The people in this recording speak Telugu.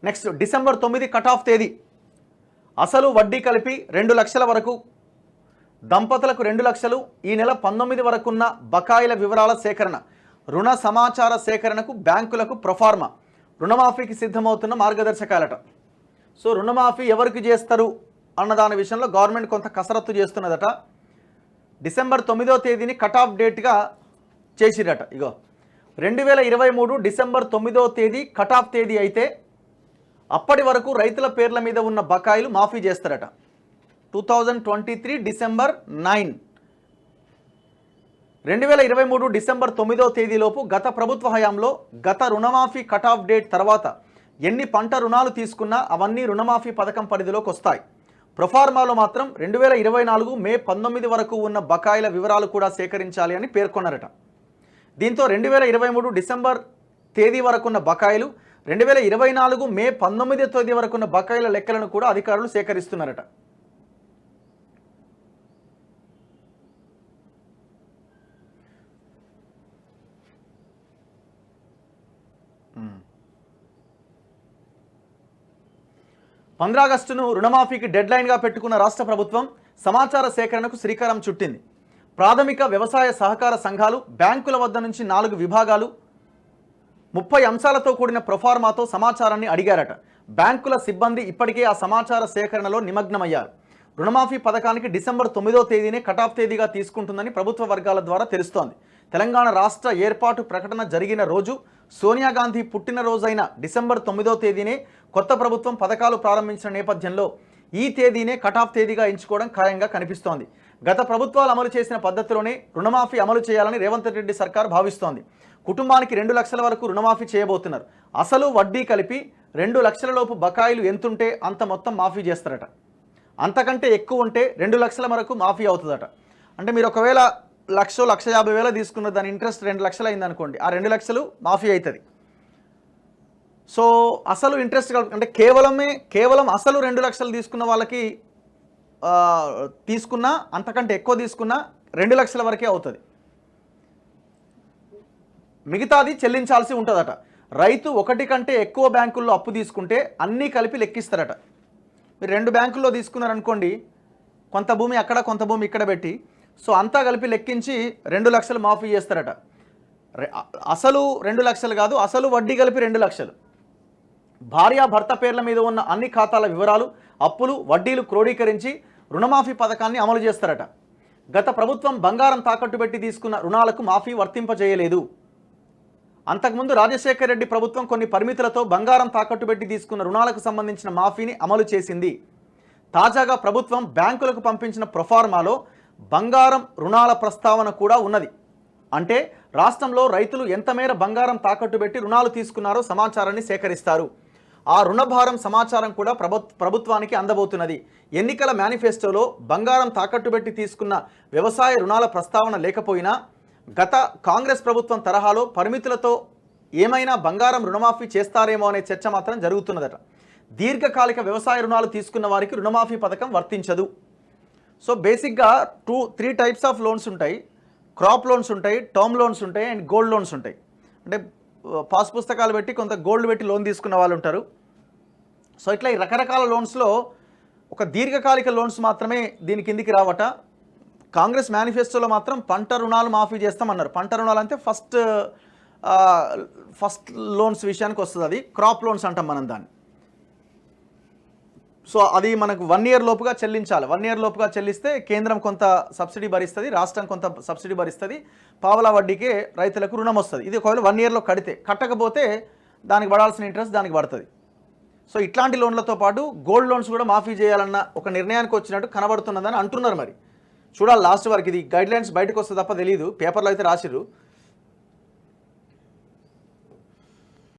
నెక్స్ట్ డిసెంబర్ 9 కట్ ఆఫ్ తేదీ. అసలు వడ్డీ కలిపి 2 లక్షల వరకు, దంపతులకు 2 లక్షలు. ఈ నెల 19 వరకున్న బకాయిల వివరాల సేకరణ, రుణ సమాచార సేకరణకు బ్యాంకులకు ప్రొఫార్మా, రుణమాఫీకి సిద్ధమవుతున్న మార్గదర్శకాలట. సో రుణమాఫీ ఎవరికి చేస్తారు అన్న దాని విషయంలో గవర్నమెంట్ కొంత కసరత్తు చేస్తున్నదట. డిసెంబర్ 9వ తేదీని కట్ ఆఫ్ డేట్గా చేసిరట. ఇగో 2023 డిసెంబర్ 9వ తేదీ కట్ ఆఫ్ తేదీ అయితే అప్పటి వరకు రైతుల పేర్ల మీద ఉన్న బకాయిలు మాఫీ చేస్తారట. 2023 డిసెంబర్ 9, 2023 డిసెంబర్ 9వ తేదీలోపు గత ప్రభుత్వ హయాంలో గత రుణమాఫీ కట్ ఆఫ్ డేట్ తర్వాత ఎన్ని పంట రుణాలు తీసుకున్నా అవన్నీ రుణమాఫీ పథకం పరిధిలోకి వస్తాయి. ప్రొఫార్మాలో మాత్రం 2024 మే 19 వరకు ఉన్న బకాయిల వివరాలు కూడా సేకరించాలి అని పేర్కొన్నారట. దీంతో 2023 డిసెంబర్ తేదీ వరకున్న బకాయిలు, 2024 మే 19 తేదీ వరకున్న బకాయిల లెక్కలను కూడా అధికారులు సేకరిస్తున్నారట. ఆగస్టును రుణమాఫీకి డెడ్లైన్గా పెట్టుకున్న రాష్ట్ర ప్రభుత్వం సమాచార సేకరణకు శ్రీకారం చుట్టింది. ప్రాథమిక వ్యవసాయ సహకార సంఘాలు, బ్యాంకుల వద్ద నుంచి 4 విభాగాలు 30 అంశాలతో కూడిన ప్రొఫార్మాతో సమాచారాన్ని అడిగారట. బ్యాంకుల సిబ్బంది ఇప్పటికే ఆ సమాచార సేకరణలో నిమగ్నమయ్యారు. రుణమాఫీ పథకానికి డిసెంబర్ 9వ తేదీనే కటాఫ్ తేదీగా తీసుకుంటుందని ప్రభుత్వ వర్గాల ద్వారా తెలుస్తోంది. తెలంగాణ రాష్ట్ర ఏర్పాటు ప్రకటన జరిగిన రోజు, సోనియా గాంధీ పుట్టినరోజైన డిసెంబర్ 9వ తేదీనే కొత్త ప్రభుత్వం పథకాలు ప్రారంభించిన నేపథ్యంలో ఈ తేదీనే కటాఫ్ తేదీగా ఎంచుకోవడం ఖాయంగా కనిపిస్తోంది. గత ప్రభుత్వాలు అమలు చేసిన పద్ధతిలోనే రుణమాఫీ అమలు చేయాలని రేవంత్ రెడ్డి సర్కార్ భావిస్తోంది. కుటుంబానికి 2 లక్షల వరకు రుణమాఫీ చేయబోతున్నారు. అసలు వడ్డీ కలిపి 2 లక్షల లోపు బకాయిలు ఎంతుంటే అంత మొత్తం మాఫీ చేస్తారట. అంతకంటే ఎక్కువ ఉంటే 2 లక్షల వరకు మాఫీ అవుతుందట. అంటే మీరు ఒకవేళ 1,50,000 తీసుకున్న దాని ఇంట్రెస్ట్ 2 లక్షలు అయిందనుకోండి, ఆ 2 లక్షలు మాఫీ అవుతుంది. సో అసలు ఇంట్రెస్ట్ అంటే కేవలం అసలు 2 లక్షలు తీసుకున్న వాళ్ళకి తీసుకున్నా, అంతకంటే ఎక్కువ తీసుకున్నా 2 లక్షల వరకే అవుతుంది. మిగతాది చెల్లించాల్సి ఉంటుందట. రైతు 1 కంటే ఎక్కువ బ్యాంకుల్లో అప్పు తీసుకుంటే అన్నీ కలిపి లెక్కిస్తారట. మీరు 2 బ్యాంకుల్లో తీసుకున్నారనుకోండి, కొంత భూమి అక్కడ కొంత భూమి ఇక్కడ పెట్టి, సో అంతా కలిపి లెక్కించి 2 లక్షలు మాఫీ చేస్తారట. అసలు 2 లక్షలు కాదు, అసలు వడ్డీ కలిపి 2 లక్షలు. భార్యాభర్త పేర్ల మీద ఉన్న అన్ని ఖాతాల వివరాలు, అప్పులు, వడ్డీలు క్రోడీకరించి రుణమాఫీ పథకాన్ని అమలు చేస్తారట. గత ప్రభుత్వం బంగారం తాకట్టు పెట్టి తీసుకున్న రుణాలకు మాఫీ వర్తింపజేయలేదు. అంతకుముందు రాజశేఖర్ రెడ్డి ప్రభుత్వం కొన్ని పరిమితులతో బంగారం తాకట్టు పెట్టి తీసుకున్న రుణాలకు సంబంధించిన మాఫీని అమలు చేసింది. తాజాగా ప్రభుత్వం బ్యాంకులకు పంపించిన ప్రొఫార్మాలో బంగారం రుణాల ప్రస్తావన కూడా ఉన్నది. అంటే రాష్ట్రంలో రైతులు ఎంత మేర బంగారం తాకట్టు పెట్టి రుణాలు తీసుకున్నారో సమాచారాన్ని సేకరిస్తారు. ఆ రుణభారం సమాచారం కూడా ప్రభుత్వానికి అందబోతున్నది. ఎన్నికల మేనిఫెస్టోలో బంగారం తాకట్టు పెట్టి తీసుకున్న వ్యవసాయ రుణాల ప్రస్తావన లేకపోయినా గత కాంగ్రెస్ ప్రభుత్వం తరహాలో పరిమితులతో ఏమైనా బంగారం రుణమాఫీ చేస్తారేమో అనే చర్చ మాత్రం జరుగుతున్నదట. దీర్ఘకాలిక వ్యవసాయ రుణాలు తీసుకున్న వారికి రుణమాఫీ పథకం వర్తించదు. సో బేసిక్గా 3 టైప్స్ ఆఫ్ లోన్స్ ఉంటాయి. క్రాప్ లోన్స్ ఉంటాయి, టర్మ్ లోన్స్ ఉంటాయి, అండ్ గోల్డ్ లోన్స్ ఉంటాయి. అంటే పాస్ పుస్తకాలు పెట్టి కొంత గోల్డ్ పెట్టి లోన్ తీసుకున్న వాళ్ళు ఉంటారు. సో ఇట్లా ఈ రకరకాల లోన్స్లో ఒక దీర్ఘకాలిక లోన్స్ మాత్రమే దీని కిందికి రావట. కాంగ్రెస్ మేనిఫెస్టోలో మాత్రం పంట రుణాలు మాఫీ చేస్తామన్నారు. పంట రుణాలు అంటే ఫస్ట్ లోన్స్ విషయానికి వస్తుంది. అది క్రాప్ లోన్స్ అంటాం మనం దాన్ని. సో అది మనకు 1 ఇయర్ లోపుగా చెల్లించాలి. 1 ఇయర్ లోపుగా చెల్లిస్తే కేంద్రం కొంత సబ్సిడీ భరిస్తుంది, రాష్ట్రం కొంత సబ్సిడీ భరిస్తుంది. పావలా వడ్డీకే రైతులకు రుణం వస్తుంది. ఇది ఒకవేళ 1 ఇయర్లో కట్టకపోతే దానికి పడాల్సిన ఇంట్రెస్ట్ దానికి పడుతుంది. సో ఇట్లాంటి లోన్లతో పాటు గోల్డ్ లోన్స్ కూడా మాఫీ చేయాలన్న ఒక నిర్ణయానికి వచ్చినట్టు కనబడుతున్నదని అంటున్నారు. మరి చూడాలి లాస్ట్ వరకు. ఇది గైడ్లైన్స్ బయటకు వస్తే తప్ప తెలియదు. పేపర్లో అయితే రాసిర్రు.